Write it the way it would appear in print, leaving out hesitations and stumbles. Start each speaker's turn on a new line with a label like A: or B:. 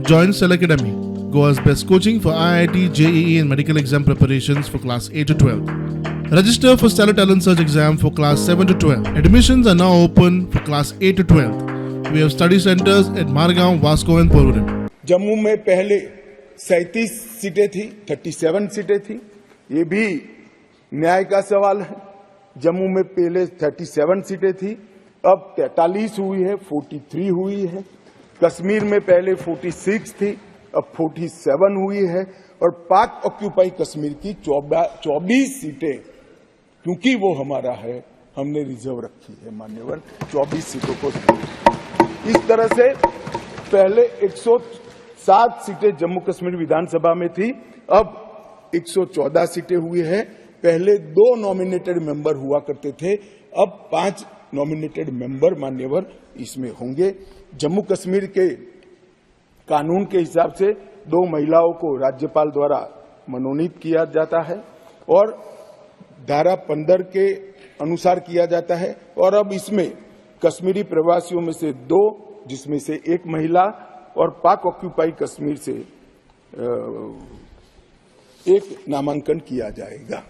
A: Join Cell Academy, Goa's best coaching for IIT, JEE and medical exam preparations for class 8 to 12. Register for Stellar Talent Search exam for class 7 to 12. Admissions are now open for class 8 to 12. We have study centers at Margaon, Vasco and Porvorim.
B: Jammu में पहले 37 सीटें थी, 37 सीटें थी। ये भी न्याय का सवाल है। जम्मू में पहले 37 सीटें थी, अब 43 हुई है, 43 हुई है। कश्मीर में पहले 46 थी, अब 47 हुई है। और पाक ऑक्यूपाई कश्मीर की 24 सीटें, क्योंकि वो हमारा है, हमने रिजर्व रखी है मान्यवर 24 सीटों को। इस तरह से पहले 107 सीटें जम्मू कश्मीर विधानसभा में थी, अब 114 सीटें हुई है। पहले 2 नॉमिनेटेड मेंबर हुआ करते थे, अब 5 नॉमिनेटेड मेंबर मान्यवर इसमें होंगे। जम्मू कश्मीर के कानून के हिसाब से 2 महिलाओं को राज्यपाल द्वारा मनोनीत किया जाता है और धारा 15 के अनुसार किया जाता है। और अब इसमें कश्मीरी प्रवासियों में से 2, जिसमें से 1 महिला, और पाक ऑक्यूपाई कश्मीर से 1 नामांकन किया जाएगा।